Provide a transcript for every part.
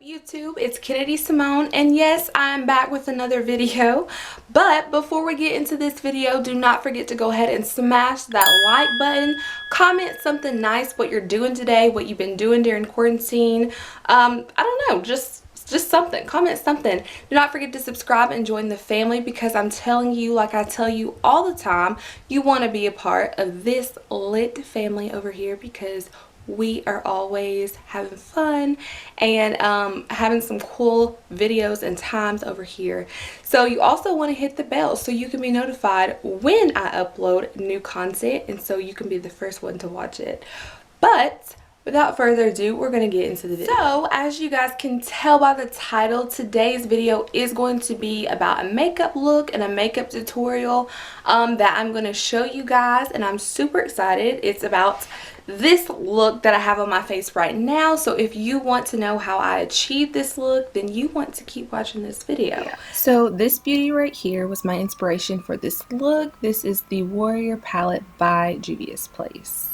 YouTube? It's Kennedy Simone, and yes, I'm back with another video. But before we get into this video, do not forget to go ahead and smash that like button. Comment something nice, what you're doing today, what you've been doing during quarantine. I don't know, just something. Comment something. Do not forget to subscribe and join the family, because I'm telling you, like I tell you all the time, you want to be a part of this lit family over here, because we are always having fun and having some cool videos and times over here. So you also want to hit the bell so you can be notified when I upload new content, and so you can be the first one to watch it. But without further ado, we're going to get into the video. So as you guys can tell by the title, today's video is going to be about a makeup look and a makeup tutorial that I'm going to show you guys, and I'm super excited. It's about this look that I have on my face right now. So if you want to know how I achieved this look, then you want to keep watching this video. So this beauty right here was my inspiration for this look. This is the Warrior palette by Juvia'sPlace.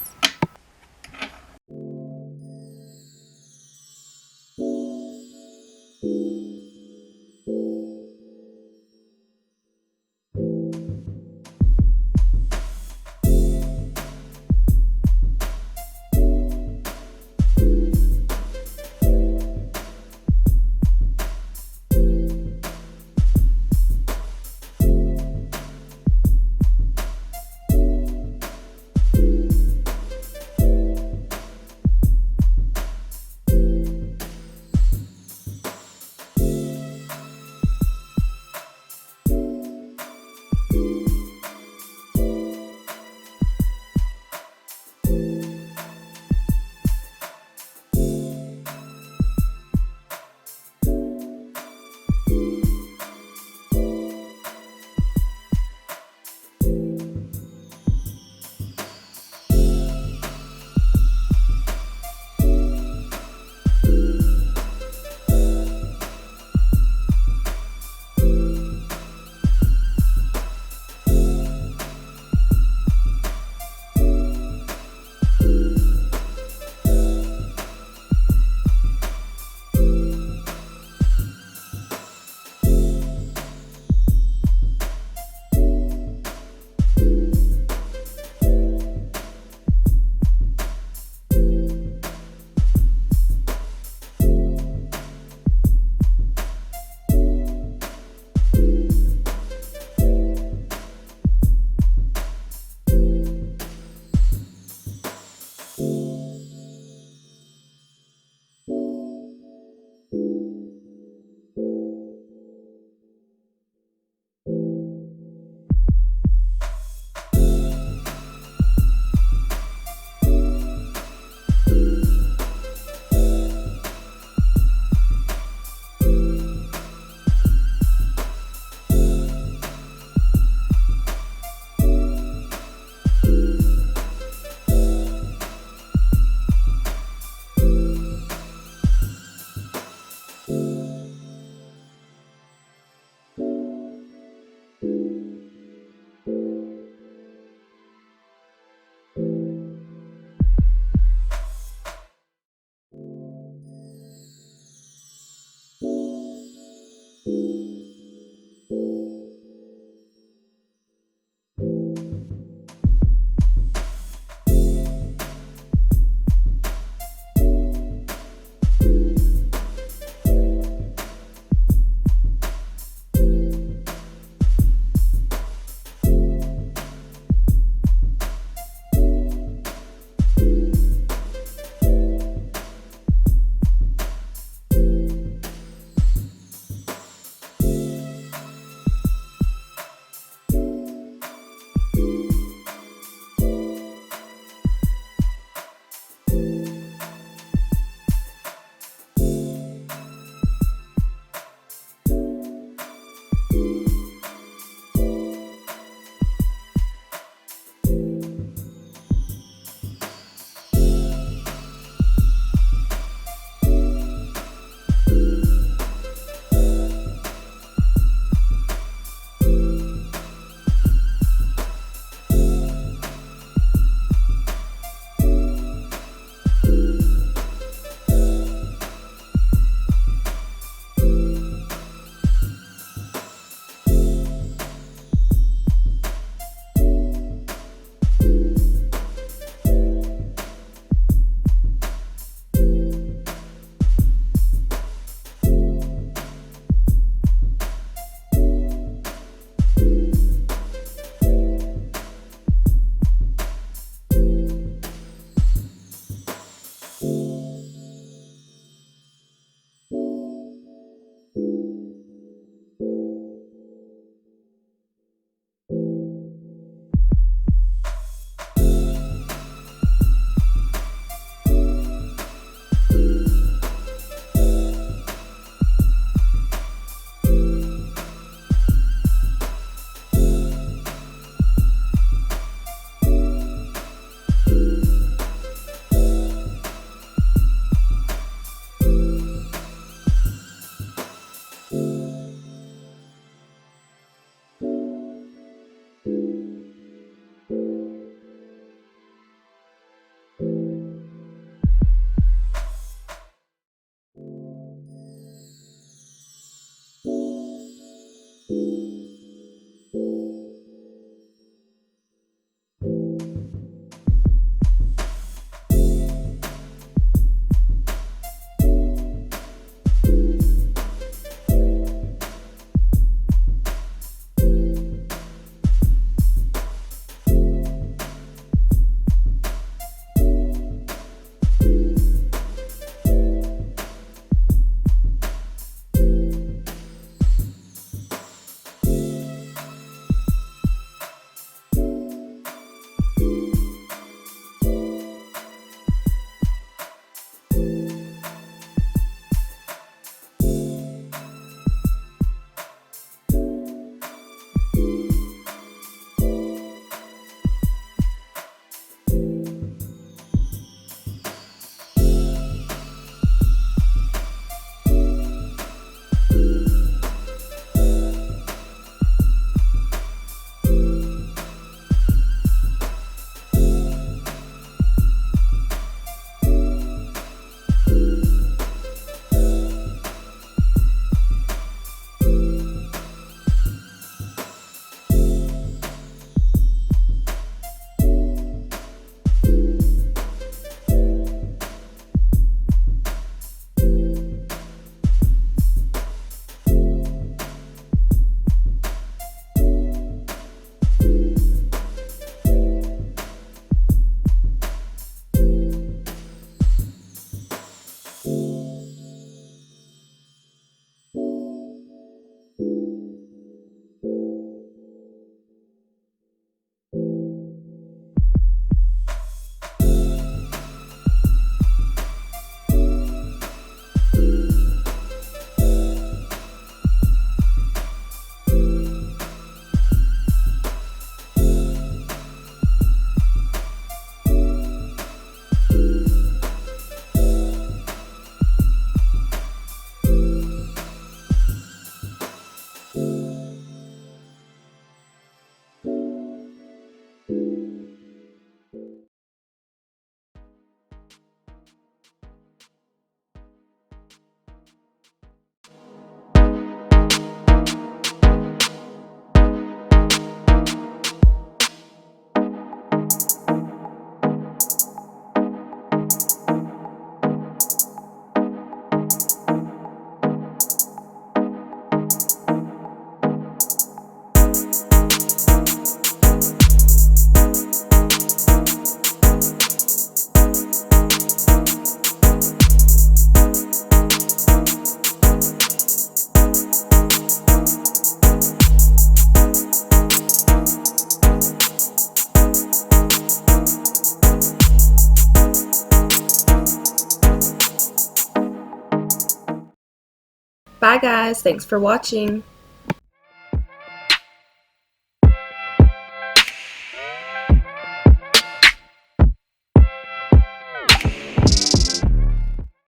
Bye guys, thanks for watching.